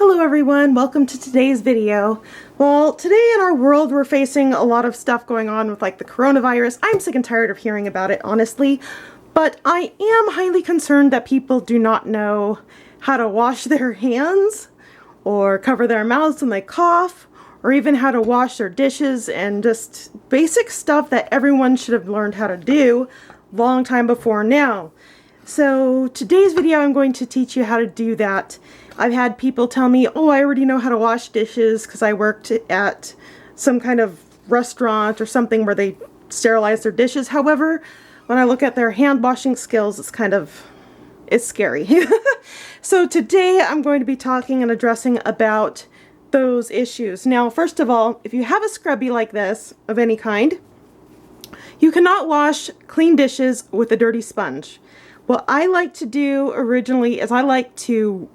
Hello everyone, welcome to today's video. Well, today in our world we're facing a lot of stuff going on with like the coronavirus. I'm sick and tired of hearing about it, honestly, but I am highly concerned that people do not know how to wash their hands or cover their mouths when they cough, or even how to wash their dishes, and just basic stuff that everyone should have learned how to do long time before now. So today's video I'm going to teach you how to do that. I've had people tell me, oh, I already know how to wash dishes because I worked at some kind of restaurant or something where they sterilize their dishes. However, when I look at their hand washing skills, it's scary. So today I'm going to be talking and addressing about those issues. Now, first of all, if you have a scrubby like this of any kind, you cannot wash clean dishes with a dirty sponge. What I like to do originally is I like to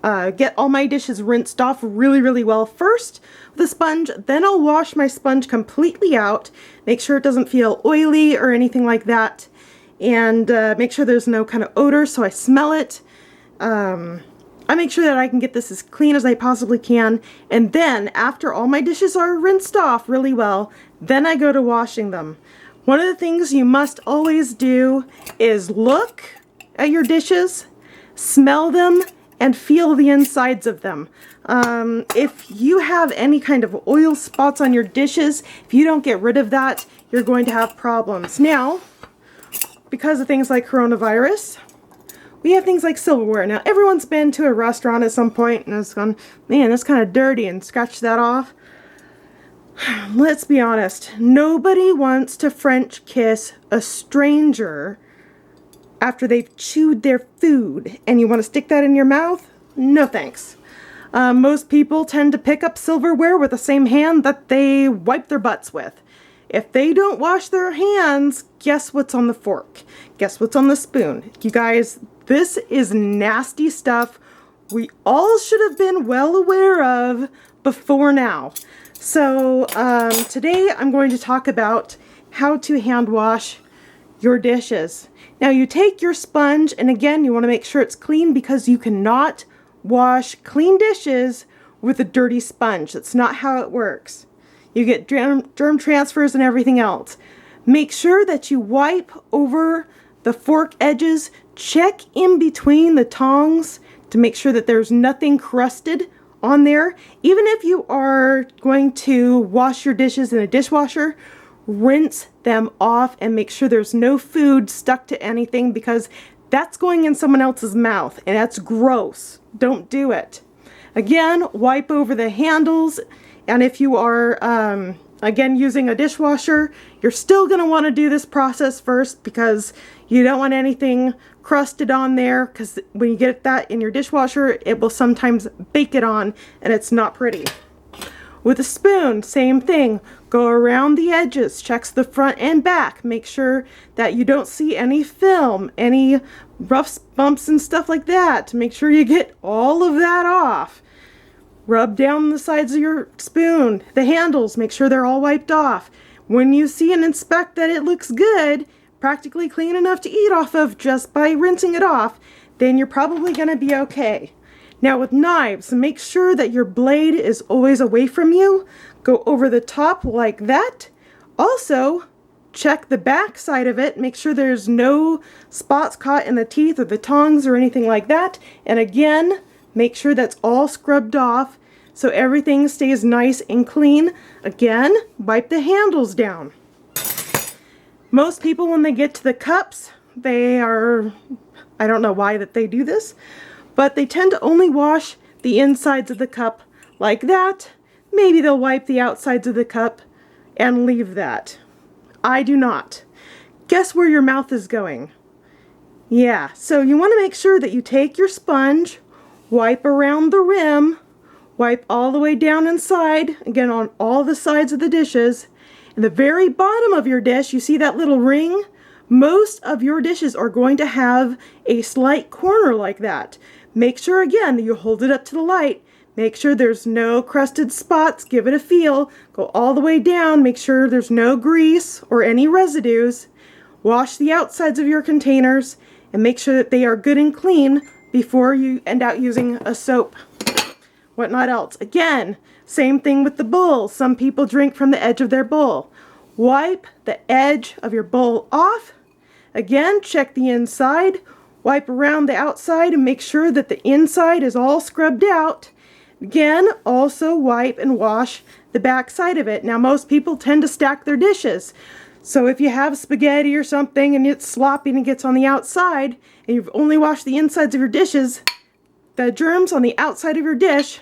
get all my dishes rinsed off really well first with a sponge. Then I'll wash my sponge completely out, make sure it doesn't feel oily or anything like that, and make sure there's no kind of odor so I smell it. I make sure that I can get this as clean as I possibly can, and then after all my dishes are rinsed off really well, then I go to washing them. One of the things you must always do is look at your dishes, smell them, and feel the insides of them. If you have any kind of oil spots on your dishes, if you don't get rid of that, you're going to have problems. Now, because of things like coronavirus, we have things like silverware. Now, everyone's been to a restaurant at some point and has gone, man, that's kind of dirty, and scratched that off. Let's be honest, nobody wants to French kiss a stranger after they've chewed their food, and you want to stick that in your mouth? No thanks. Most people tend to pick up silverware with the same hand that they wipe their butts with. If they don't wash their hands, guess what's on the fork? Guess what's on the spoon? You guys, this is nasty stuff we all should have been well aware of before now. So today I'm going to talk about how to hand wash your dishes. Now you take your sponge, and again you want to make sure it's clean because you cannot wash clean dishes with a dirty sponge. That's not how it works. You get germ transfers and everything else. Make sure that you wipe over the fork edges. Check in between the tongs to make sure that there's nothing crusted on there. Even if you are going to wash your dishes in a dishwasher, rinse them off and make sure there's no food stuck to anything, because that's going in someone else's mouth and that's gross. Don't do it. Again, wipe over the handles, and if you are again using a dishwasher, you're still going to want to do this process first because you don't want anything crusted on there, because when you get that in your dishwasher, it will sometimes bake it on and it's not pretty. With a spoon, same thing. Go around the edges, checks the front and back. Make sure that you don't see any film, any rough bumps and stuff like that. Make sure you get all of that off. Rub down the sides of your spoon, the handles, make sure they're all wiped off. When you see and inspect that it looks good, practically clean enough to eat off of just by rinsing it off, then you're probably going to be okay. Now with knives, make sure that your blade is always away from you. Go over the top like that. Also, check the back side of it. Make sure there's no spots caught in the teeth or the tongs or anything like that. And again, make sure that's all scrubbed off so everything stays nice and clean. Again, wipe the handles down. Most people, when they get to the cups, I don't know why that they do this, but they tend to only wash the insides of the cup like that. Maybe they'll wipe the outsides of the cup and leave that. I do not. Guess where your mouth is going? Yeah, so you want to make sure that you take your sponge, wipe around the rim, wipe all the way down inside, again on all the sides of the dishes. In the very bottom of your dish, you see that little ring? Most of your dishes are going to have a slight corner like that. Make sure again that you hold it up to the light. Make sure there's no crusted spots. Give it a feel. Go all the way down. Make sure there's no grease or any residues. Wash the outsides of your containers and make sure that they are good and clean before you end up using a soap. whatnot else. Again, same thing with the bowl. Some people drink from the edge of their bowl. Wipe the edge of your bowl off. Again, check the inside. Wipe around the outside and make sure that the inside is all scrubbed out. Again, also wipe and wash the back side of it. Now, most people tend to stack their dishes. So if you have spaghetti or something and it's sloppy and it gets on the outside and you've only washed the insides of your dishes, the germs on the outside of your dish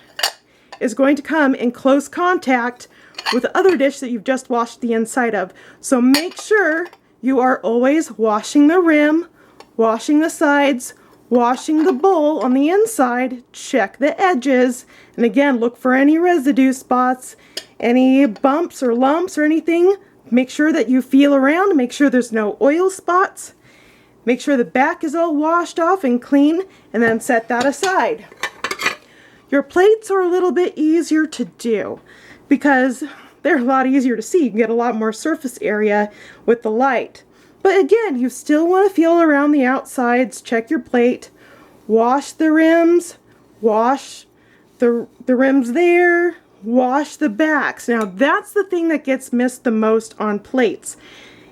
is going to come in close contact with the other dish that you've just washed the inside of. So make sure you are always washing the rim, washing the sides, washing the bowl on the inside, check the edges, and again, look for any residue spots, any bumps or lumps or anything. Make sure that you feel around, make sure there's no oil spots, make sure the back is all washed off and clean, and then set that aside. Your plates are a little bit easier to do because they're a lot easier to see. You can get a lot more surface area with the light. But again, you still want to feel around the outsides, check your plate, wash the rims, wash the rims there, wash the backs. Now that's the thing that gets missed the most on plates,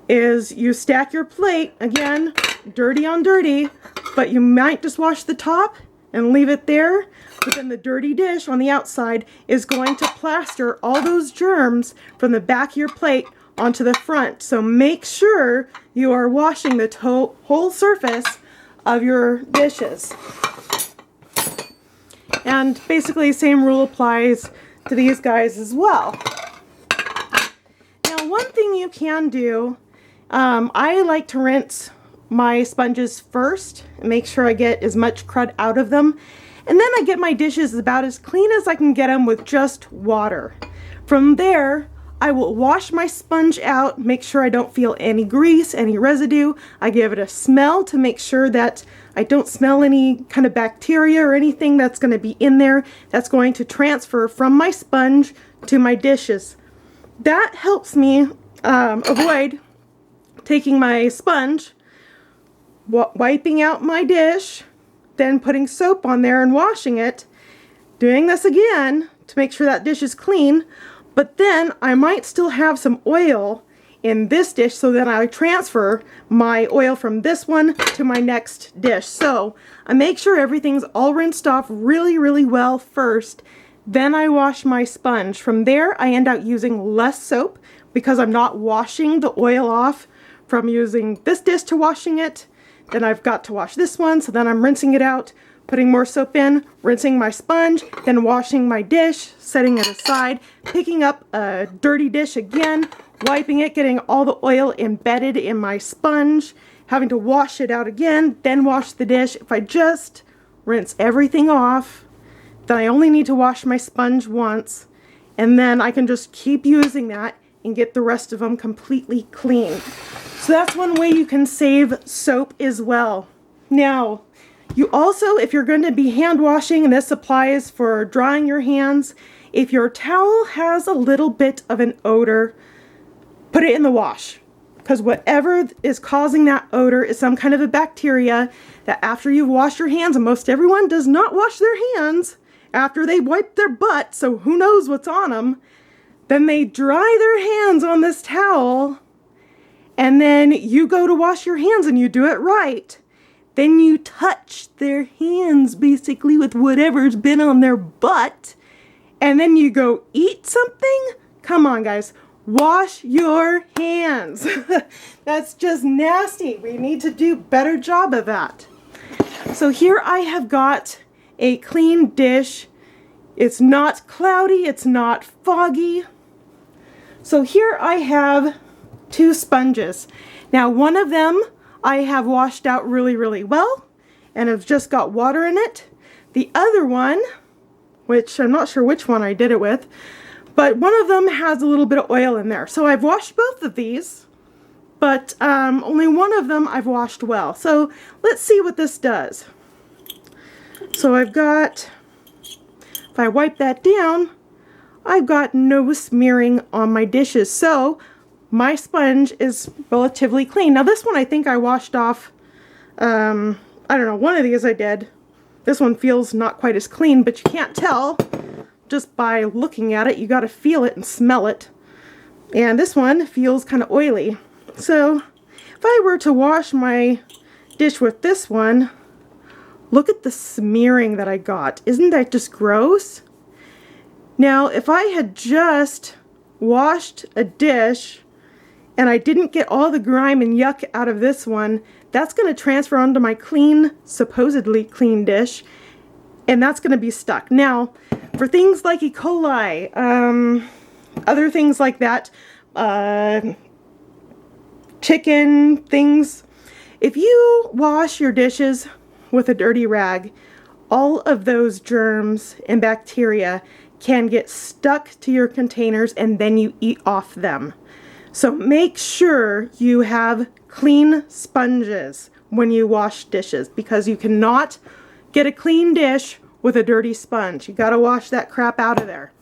is you stack your plate, again, dirty on dirty, but you might just wash the top and leave it there, but then the dirty dish on the outside is going to plaster all those germs from the back of your plate onto the front. So make sure you are washing the whole surface of your dishes. And basically the same rule applies to these guys as well. Now, one thing you can do, I like to rinse my sponges first and make sure I get as much crud out of them, and then I get my dishes about as clean as I can get them with just water. From there, I will wash my sponge out, make sure I don't feel any grease, any residue. I give it a smell to make sure that I don't smell any kind of bacteria or anything that's going to be in there that's going to transfer from my sponge to my dishes. That helps me avoid taking my sponge, wiping out my dish, then putting soap on there and washing it, doing this again to make sure that dish is clean. But then I might still have some oil in this dish, so that I transfer my oil from this one to my next dish. So I make sure everything's all rinsed off really, really well first. Then I wash my sponge. From there, I end up using less soap because I'm not washing the oil off from using this dish to washing it. Then I've got to wash this one, so then I'm rinsing it out, putting more soap in, rinsing my sponge, then washing my dish, setting it aside, picking up a dirty dish again, wiping it, getting all the oil embedded in my sponge, having to wash it out again, then wash the dish. If I just rinse everything off, then I only need to wash my sponge once, and then I can just keep using that and get the rest of them completely clean. So that's one way you can save soap as well. Now, you also, if you're going to be hand washing, and this applies for drying your hands, if your towel has a little bit of an odor, put it in the wash. Because whatever is causing that odor is some kind of a bacteria that after you've washed your hands, and most everyone does not wash their hands after they wipe their butt, so who knows what's on them, then they dry their hands on this towel, and then you go to wash your hands and you do it right. Then you touch their hands basically with whatever's been on their butt, and then you go eat something? Come on, guys. Wash your hands. That's just nasty. We need to do a better job of that. So here I have got a clean dish. It's not cloudy, it's not foggy. So here I have 2 sponges. Now one of them I have washed out really, really well and have just got water in it. The other one, which I'm not sure which one I did it with, but one of them has a little bit of oil in there. So I've washed both of these, but only one of them I've washed well. So let's see what this does. So I've got, if I wipe that down, I've got no smearing on my dishes. So my sponge is relatively clean. Now this one I think I washed off, I don't know, one of these I did. This one feels not quite as clean, but you can't tell just by looking at it. You got to feel it and smell it. And this one feels kind of oily. So if I were to wash my dish with this one, look at the smearing that I got. Isn't that just gross? Now, if I had just washed a dish and I didn't get all the grime and yuck out of this one, that's going to transfer onto my clean, supposedly clean dish, and that's going to be stuck. Now, for things like E. coli, other things like that, chicken things, if you wash your dishes with a dirty rag, all of those germs and bacteria can get stuck to your containers and then you eat off them. So make sure you have clean sponges when you wash dishes, because you cannot get a clean dish with a dirty sponge. You gotta wash that crap out of there.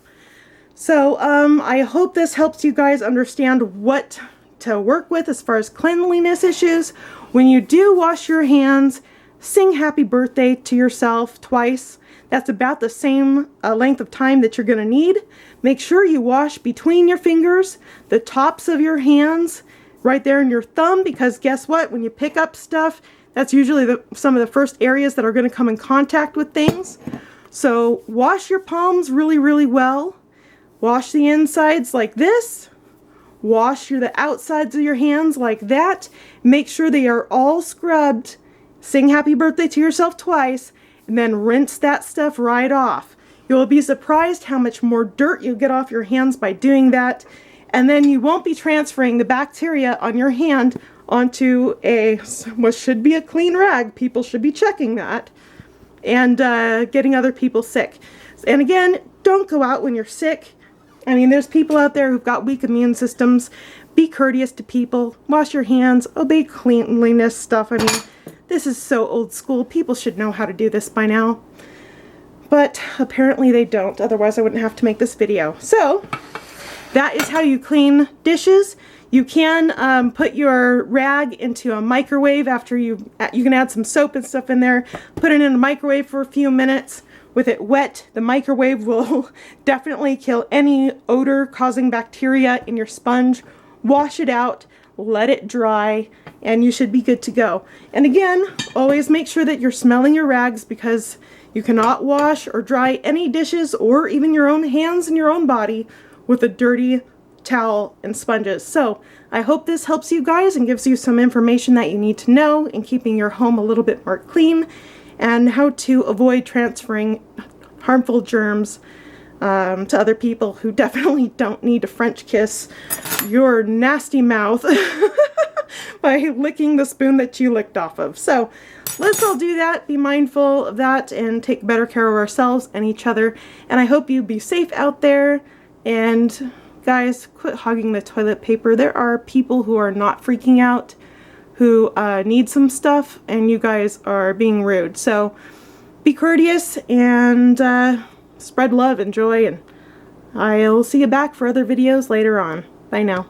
So I hope this helps you guys understand what to work with as far as cleanliness issues. When you do wash your hands, sing happy birthday to yourself twice. That's about the same length of time that you're going to need. Make sure you wash between your fingers, the tops of your hands, right there in your thumb, because guess what? When you pick up stuff, that's usually some of the first areas that are going to come in contact with things. So wash your palms really, really well. Wash the insides like this. Wash the outsides of your hands like that. Make sure they are all scrubbed. Sing happy birthday to yourself twice, and then rinse that stuff right off. You'll be surprised how much more dirt you get off your hands by doing that, and then you won't be transferring the bacteria on your hand onto what should be a clean rag. People should be checking that, and getting other people sick. And again, don't go out when you're sick. I mean, there's people out there who've got weak immune systems. Be courteous to people. Wash your hands. Obey cleanliness stuff. I mean, this is so old school. People should know how to do this by now. But apparently they don't. Otherwise I wouldn't have to make this video. So, that is how you clean dishes. You can put your rag into a microwave after you can add some soap and stuff in there. Put it in a microwave for a few minutes. With it wet, the microwave will definitely kill any odor-causing bacteria in your sponge. Wash it out, let it dry, and you should be good to go. And again, always make sure that you're smelling your rags, because you cannot wash or dry any dishes or even your own hands and your own body with a dirty towel and sponges. So I hope this helps you guys and gives you some information that you need to know in keeping your home a little bit more clean, and how to avoid transferring harmful germs to other people who definitely don't need to French kiss your nasty mouth by licking the spoon that you licked off of. So let's all do that, be mindful of that, and take better care of ourselves and each other. And I hope you be safe out there. And guys, quit hogging the toilet paper. There are people who are not freaking out, who need some stuff, and you guys are being rude. So be courteous and spread love and joy, and I'll see you back for other videos later on. Bye now.